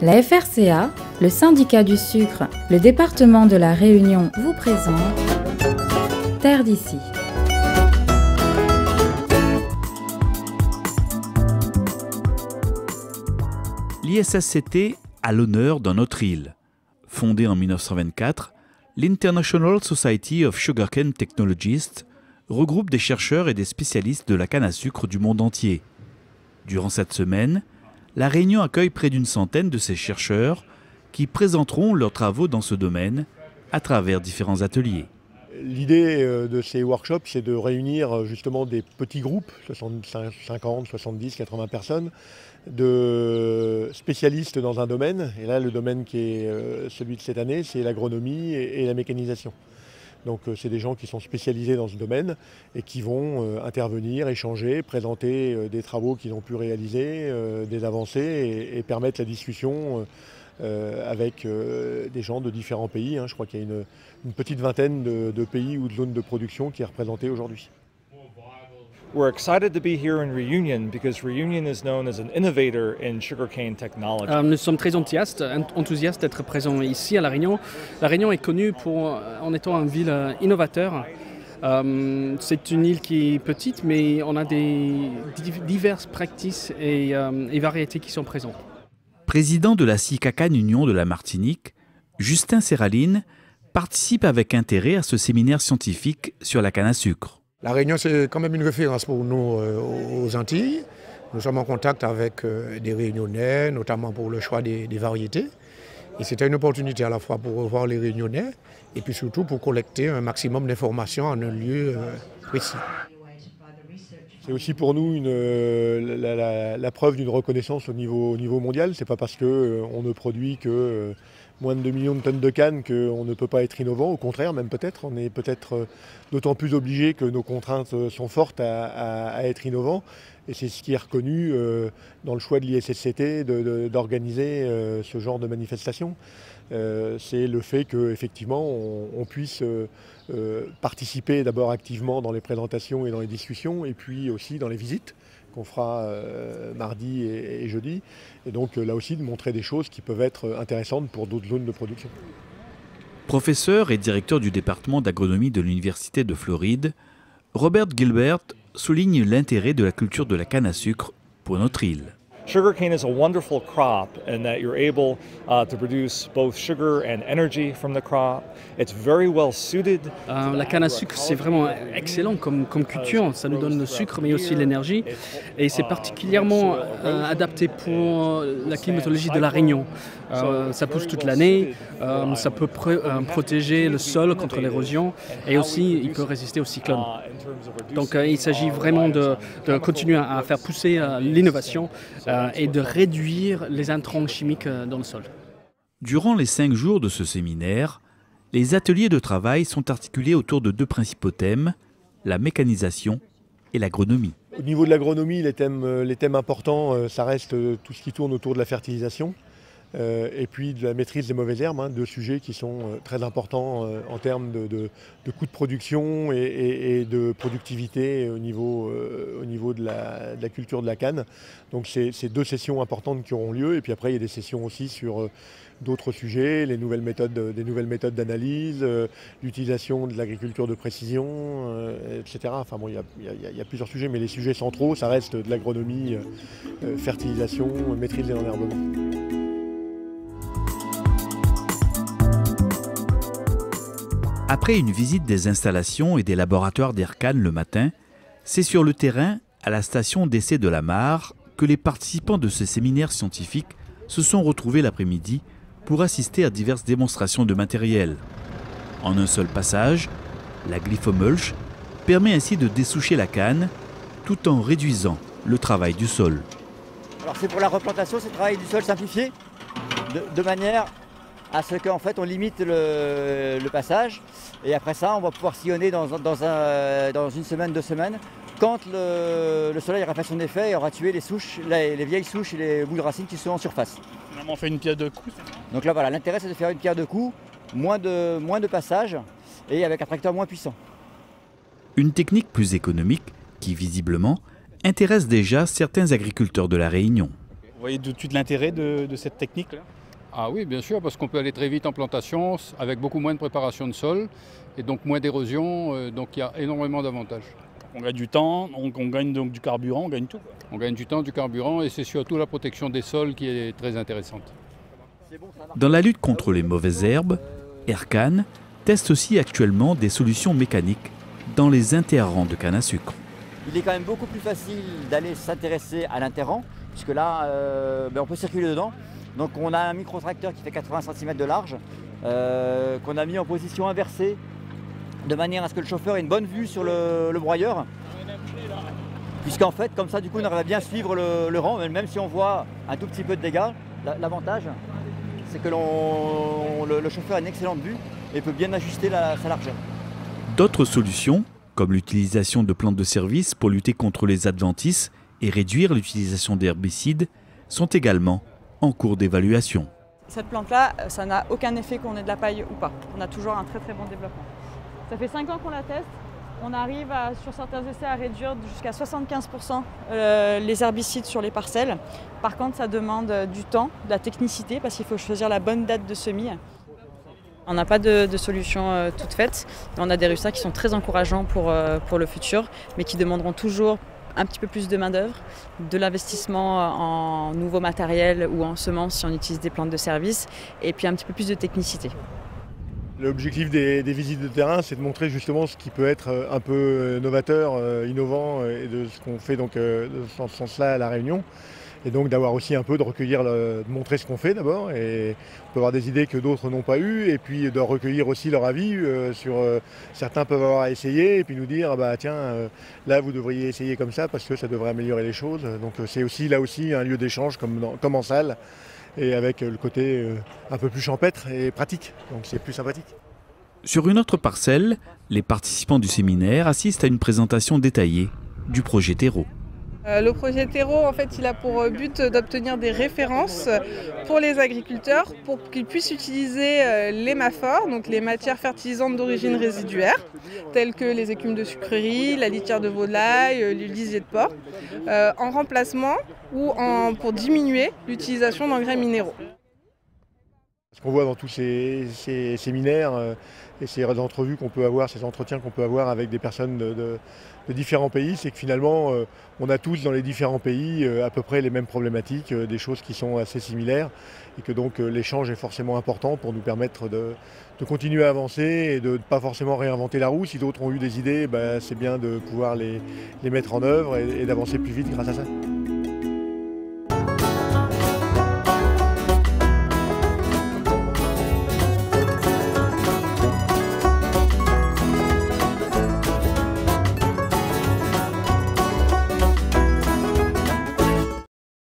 La FRCA, le syndicat du sucre, le département de la Réunion vous présente Terre d'ici. L'ISSCT a l'honneur dans notre île. Fondée en 1924, l'International Society of Sugarcane Technologists regroupe des chercheurs et des spécialistes de la canne à sucre du monde entier. Durant cette semaine, la Réunion accueille près d'une centaine de ces chercheurs qui présenteront leurs travaux dans ce domaine à travers différents ateliers. L'idée de ces workshops, c'est de réunir justement des petits groupes, 50, 70, 80 personnes, de spécialistes dans un domaine. Et là, le domaine qui est celui de cette année, c'est l'agronomie et la mécanisation. Donc c'est des gens qui sont spécialisés dans ce domaine et qui vont intervenir, échanger, présenter des travaux qu'ils ont pu réaliser, des avancées et permettre la discussion avec des gens de différents pays. Je crois qu'il y a une petite vingtaine de pays ou de zones de production qui est représentée aujourd'hui. We're excited to be here in Reunion because Reunion is known as an innovator in sugarcane technology. Nous sommes très enthousiastes d'être présents ici à La Réunion. La Réunion est connue en étant une ville innovateur. C'est une île qui est petite, mais on a des diverses pratiques et variétés qui sont présentes. Président de la SICACAN Union de la Martinique, Justin Serraline participe avec intérêt à ce séminaire scientifique sur la canne à sucre. La Réunion, c'est quand même une référence pour nous aux Antilles. Nous sommes en contact avec des Réunionnais, notamment pour le choix des variétés. Et c'était une opportunité à la fois pour revoir les Réunionnais et puis surtout pour collecter un maximum d'informations en un lieu précis. C'est aussi pour nous la preuve d'une reconnaissance au niveau mondial. Ce n'est pas parce qu'on ne produit que moins de 2 millions de tonnes de canne qu'on ne peut pas être innovant. Au contraire, même peut-être. On est peut-être d'autant plus obligé que nos contraintes sont fortes à être innovants. Et c'est ce qui est reconnu dans le choix de l'ISSCT d'organiser ce genre de manifestation. C'est le fait qu'effectivement on puisse participer d'abord activement dans les présentations et dans les discussions et puis aussi dans les visites qu'on fera mardi et jeudi. Et donc là aussi de montrer des choses qui peuvent être intéressantes pour d'autres zones de production. Professeur et directeur du département d'agronomie de l'Université de Floride, Robert Gilbert souligne l'intérêt de la culture de la canne à sucre pour notre île. Sugarcane is a wonderful crop in that you're able to produce both sugar and energy from the crop. It's very well suited. La canne à sucre, c'est vraiment excellent comme culture. Ça nous donne le sucre, mais aussi l'énergie. Et c'est particulièrement adapté pour la climatologie de la Réunion. Ça pousse toute l'année. Ça peut protéger le sol contre l'érosion. Et aussi, il peut résister aux cyclones. Donc, il s'agit vraiment de continuer à faire pousser l'innovation et de réduire les intrants chimiques dans le sol. Durant les 5 jours de ce séminaire, les ateliers de travail sont articulés autour de 2 principaux thèmes, la mécanisation et l'agronomie. Au niveau de l'agronomie, les thèmes importants, ça reste tout ce qui tourne autour de la fertilisation et puis de la maîtrise des mauvaises herbes, 2 sujets qui sont très importants en termes de coûts de production et de productivité au niveau de la culture de la canne. Donc c'est 2 sessions importantes qui auront lieu et puis après il y a des sessions aussi sur d'autres sujets, des nouvelles méthodes d'analyse, l'utilisation de l'agriculture de précision, etc. Enfin bon, il y a plusieurs sujets, mais les sujets centraux, ça reste de l'agronomie, fertilisation, maîtrise des enherbements. Après une visite des installations et des laboratoires d'Aircan le matin, c'est sur le terrain, à la station d'essai de la Mare, que les participants de ce séminaire scientifique se sont retrouvés l'après-midi pour assister à diverses démonstrations de matériel. En un seul passage, la glyphomulch permet ainsi de dessoucher la canne tout en réduisant le travail du sol. Alors c'est pour la replantation, c'est le travail du sol simplifié, de manière à ce qu'en fait on limite le passage et après ça on va pouvoir sillonner dans une semaine, 2 semaines quand le soleil aura fait son effet et aura tué les souches, les vieilles souches et les bouts de racines qui sont en surface. On fait une pierre de coups. Donc là voilà, l'intérêt c'est de faire une pierre de coups, moins de passage et avec un tracteur moins puissant. Une technique plus économique qui visiblement intéresse déjà certains agriculteurs de la Réunion. voyez tout de suite l'intérêt de cette technique-là? Ah oui, bien sûr, parce qu'on peut aller très vite en plantation avec beaucoup moins de préparation de sol et donc moins d'érosion, donc il y a énormément d'avantages. On gagne du temps, on gagne donc du carburant, on gagne tout. On gagne du temps, du carburant et c'est surtout la protection des sols qui est très intéressante. Dans la lutte contre les mauvaises herbes, Ercan teste aussi actuellement des solutions mécaniques dans les interrants de canne à sucre. Il est quand même beaucoup plus facile d'aller s'intéresser à l'interrant, puisque là, on peut circuler dedans. Donc on a un micro-tracteur qui fait 80 cm de large, qu'on a mis en position inversée, de manière à ce que le chauffeur ait une bonne vue sur le broyeur. Puisqu'en fait, comme ça, du coup, on arrive à bien suivre le rang, même si on voit un tout petit peu de dégâts. L'avantage, c'est que le chauffeur a une excellente vue et peut bien ajuster sa largeur. D'autres solutions, comme l'utilisation de plantes de service pour lutter contre les adventices et réduire l'utilisation d'herbicides, sont également en cours d'évaluation. Cette plante-là, ça n'a aucun effet qu'on ait de la paille ou pas. On a toujours un très très bon développement. Ça fait 5 ans qu'on la teste. On arrive sur certains essais à réduire jusqu'à 75% les herbicides sur les parcelles. Par contre, ça demande du temps, de la technicité, parce qu'il faut choisir la bonne date de semis. On n'a pas de solution toute faite. On a des résultats qui sont très encourageants pour le futur, mais qui demanderont toujours un petit peu plus de main-d'œuvre, de l'investissement en nouveaux matériels ou en semences si on utilise des plantes de service, et puis un petit peu plus de technicité. L'objectif des visites de terrain, c'est de montrer justement ce qui peut être un peu novateur, innovant, et de ce qu'on fait donc dans ce sens-là à La Réunion. Et donc d'avoir aussi un peu de recueillir, de montrer ce qu'on fait d'abord, et on peut avoir des idées que d'autres n'ont pas eues, et puis de recueillir aussi leur avis sur certains peuvent avoir essayé, et puis nous dire bah tiens là vous devriez essayer comme ça parce que ça devrait améliorer les choses. Donc c'est aussi là aussi un lieu d'échange comme en salle, et avec le côté un peu plus champêtre et pratique, donc c'est plus sympathique. Sur une autre parcelle, les participants du séminaire assistent à une présentation détaillée du projet terreau. Le projet terreau, en fait, il a pour but d'obtenir des références pour les agriculteurs pour qu'ils puissent utiliser les MAFOR, donc les matières fertilisantes d'origine résiduaire, telles que les écumes de sucrerie, la litière de volaille, le lisier de porc, en remplacement ou pour diminuer l'utilisation d'engrais minéraux. Ce qu'on voit dans tous ces séminaires et ces entrevues qu'on peut avoir, ces entretiens qu'on peut avoir avec des personnes de différents pays, c'est que finalement on a tous dans les différents pays à peu près les mêmes problématiques, des choses qui sont assez similaires, et que donc l'échange est forcément important pour nous permettre de continuer à avancer et de ne pas forcément réinventer la roue. Si d'autres ont eu des idées, c'est bien de pouvoir les mettre en œuvre et d'avancer plus vite grâce à ça.